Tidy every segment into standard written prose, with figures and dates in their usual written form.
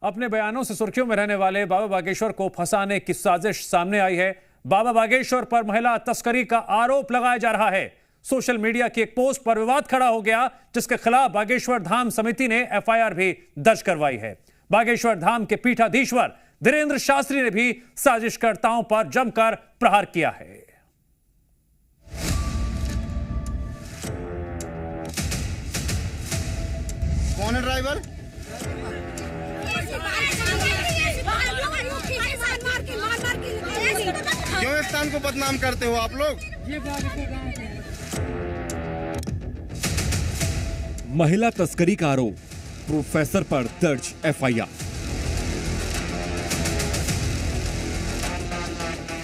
अपने बयानों से सुर्खियों में रहने वाले बाबा बागेश्वर को फंसाने की साजिश सामने आई है। बाबा बागेश्वर पर महिला तस्करी का आरोप लगाया जा रहा है। सोशल मीडिया की एक पोस्ट पर विवाद खड़ा हो गया, जिसके खिलाफ बागेश्वर धाम समिति ने एफआईआर भी दर्ज करवाई है। बागेश्वर धाम के पीठाधीश्वर धीरेन्द्र शास्त्री ने भी साजिशकर्ताओं पर जमकर प्रहार किया है। कौन है ड्राइवर? क्यों इस स्थान को बदनाम करते हो आप लोग? महिला तस्करी का आरोप, प्रोफेसर पर दर्ज एफआईआर।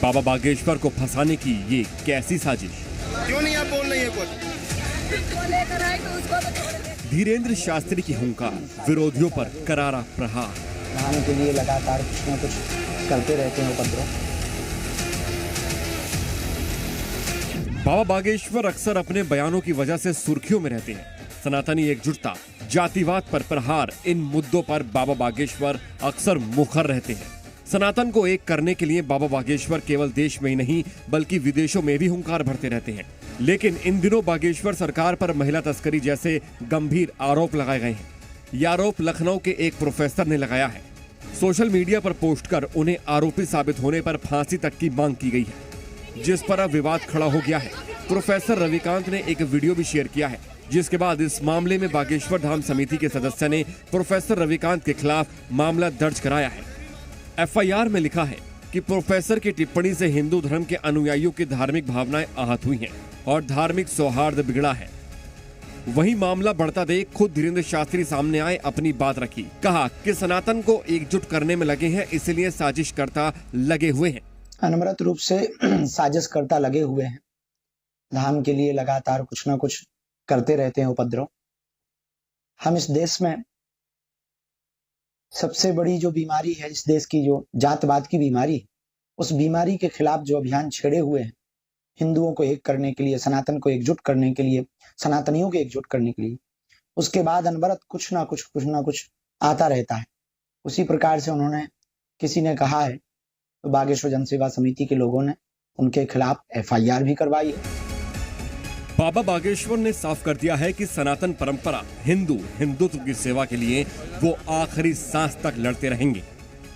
बाबा बागेश्वर को फंसाने की ये कैसी साजिश? क्यों नहीं आप बोल रही है कुछ? धीरेन्द्र शास्त्री की हुंकार, विरोधियों पर करारा प्रहार। नहाने के लिए लगातार कुछ न कुछ करते रहते हैं उपद्रव। बाबा बागेश्वर अक्सर अपने बयानों की वजह से सुर्खियों में रहते हैं। सनातनी एकजुटता, जातिवाद पर प्रहार, इन मुद्दों पर बाबा बागेश्वर अक्सर मुखर रहते हैं। सनातन को एक करने के लिए बाबा बागेश्वर केवल देश में ही नहीं बल्कि विदेशों में भी हुंकार भरते रहते हैं। लेकिन इन दिनों बागेश्वर सरकार पर महिला तस्करी जैसे गंभीर आरोप लगाए गए हैं। ये आरोप लखनऊ के एक प्रोफेसर ने लगाया है। सोशल मीडिया पर पोस्ट कर उन्हें आरोपी साबित होने पर फांसी तक की मांग की गई है, जिस पर अब विवाद खड़ा हो गया है। प्रोफेसर रविकांत ने एक वीडियो भी शेयर किया है, जिसके बाद इस मामले में बागेश्वर धाम समिति के सदस्य ने प्रोफेसर रविकांत के खिलाफ मामला दर्ज कराया है। एफआईआर में लिखा है कि प्रोफेसर की टिप्पणी से हिंदू धर्म के अनुयायियों की धार्मिक भावनाएं आहत हुई हैं और धार्मिक सौहार्द बिगड़ा है। वहीं मामला बढ़ता देख खुद धीरेन्द्र शास्त्री सामने आए, अपनी बात रखी। कहा कि सनातन को एकजुट करने में लगे हैं, इसलिए साजिशकर्ता लगे हुए हैं। अनवरत रूप से साजिशकर्ता लगे हुए हैं। धाम के लिए लगातार कुछ न कुछ करते रहते हैं उपद्रव। हम इस देश में सबसे बड़ी जो बीमारी है, इस देश की जो जातवाद की बीमारी है, उस बीमारी के खिलाफ जो अभियान छेड़े हुए हैं, हिंदुओं को एक करने के लिए, सनातन को एकजुट करने के लिए, सनातनियों को एकजुट करने के लिए, उसके बाद अनवरत कुछ ना कुछ आता रहता है। उसी प्रकार से उन्होंने, किसी ने कहा है तो बागेश्वर जनसेवा समिति के लोगों ने उनके खिलाफ एफआईआर भी करवाई है। बाबा बागेश्वर ने साफ कर दिया है कि सनातन परंपरा, हिंदुत्व की सेवा के लिए वो आखिरी सांस तक लड़ते रहेंगे।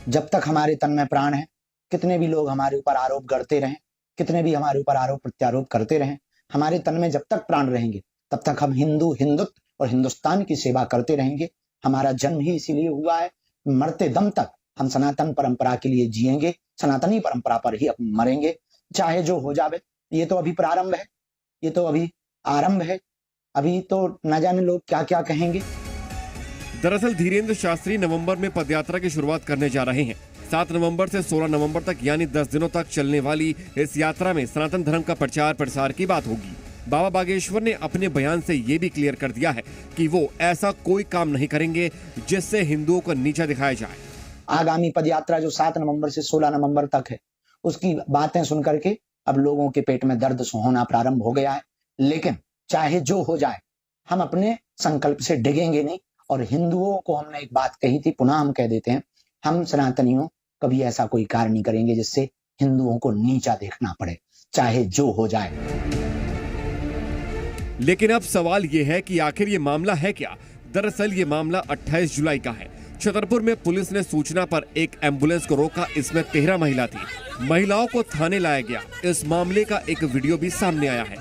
जब तक हमारे तन में प्राण है, कितने भी लोग हमारे ऊपर आरोप गढ़ते रहें, कितने भी हमारे ऊपर आरोप प्रत्यारोप करते रहें, हमारे तन में जब तक प्राण रहेंगे तब तक हम हिंदुत्व और हिंदुस्तान की सेवा करते रहेंगे। हमारा जन्म ही इसीलिए हुआ है। मरते दम तक हम सनातन परंपरा के लिए जिएंगे, सनातनी परंपरा पर ही मरेंगे, चाहे जो हो जावे। ये तो अभी प्रारंभ है, ये तो अभी आरंभ है, अभी तो न जाने लोग क्या क्या कहेंगे। दरअसल धीरेन्द्र शास्त्री नवंबर में पदयात्रा की शुरुआत करने जा रहे हैं। 7 नवंबर से 16 नवंबर तक यानी 10 दिनों तक चलने वाली इस यात्रा में सनातन धर्म का प्रचार प्रसार की बात होगी। बाबा बागेश्वर ने अपने बयान से ये भी क्लियर कर दिया है कि वो ऐसा कोई काम नहीं करेंगे जिससे हिंदुओं को नीचा दिखाया जाए। आगामी पदयात्रा जो 7 नवंबर से 16 नवंबर तक है, उसकी बातें सुन करके अब लोगों के पेट में दर्द होना प्रारंभ हो गया है। लेकिन चाहे जो हो जाए, हम अपने संकल्प से डिगेंगे नहीं। और हिंदुओं को हमने एक बात कही थी, पुनः हम कह देते हैं, हम सनातनियों कभी ऐसा कोई कार्य नहीं करेंगे जिससे हिंदुओं को नीचा देखना पड़े, चाहे जो हो जाए। लेकिन अब सवाल ये है कि आखिर ये मामला है क्या? दरअसल ये मामला 28 जुलाई का है। छतरपुर में पुलिस ने सूचना पर एक एम्बुलेंस को रोका। इसमें 13 महिला थी। महिलाओं को थाने लाया गया। इस मामले का एक वीडियो भी सामने आया है।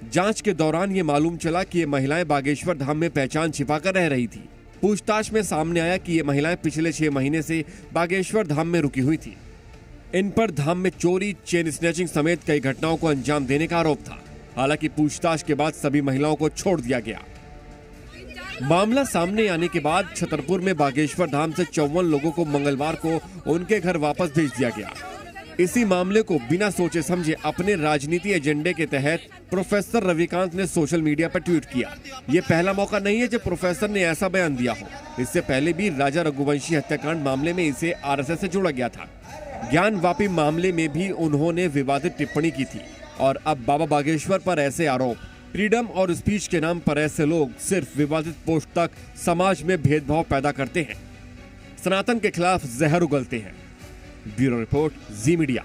जांच के दौरान ये मालूम चला कि ये महिलाएं बागेश्वर धाम में पहचान छिपाकर रह रही थी। पूछताछ में सामने आया कि ये महिलाएं पिछले 6 महीने से बागेश्वर धाम में रुकी हुई थी। इन पर धाम में चोरी, चेन स्नैचिंग समेत कई घटनाओं को अंजाम देने का आरोप था। हालांकि पूछताछ के बाद सभी महिलाओं को छोड़ दिया गया। मामला सामने आने के बाद छतरपुर में बागेश्वर धाम से 54 लोगों को मंगलवार को उनके घर वापस भेज दिया गया। इसी मामले को बिना सोचे समझे अपने राजनीति एजेंडे के तहत प्रोफेसर रविकांत ने सोशल मीडिया पर ट्वीट किया। ये पहला मौका नहीं है जब प्रोफेसर ने ऐसा बयान दिया हो। इससे पहले भी राजा रघुवंशी हत्याकांड मामले में इसे आरएसएस से जोड़ा गया था। ज्ञानवापी मामले में भी उन्होंने विवादित टिप्पणी की थी और अब बाबा बागेश्वर पर ऐसे आरोप। फ्रीडम और स्पीच के नाम पर ऐसे लोग सिर्फ विवादित पोस्ट तक समाज में भेदभाव पैदा करते हैं। सनातन के खिलाफ जहर उगलते हैं। ब्यूरो रिपोर्ट, जी मीडिया।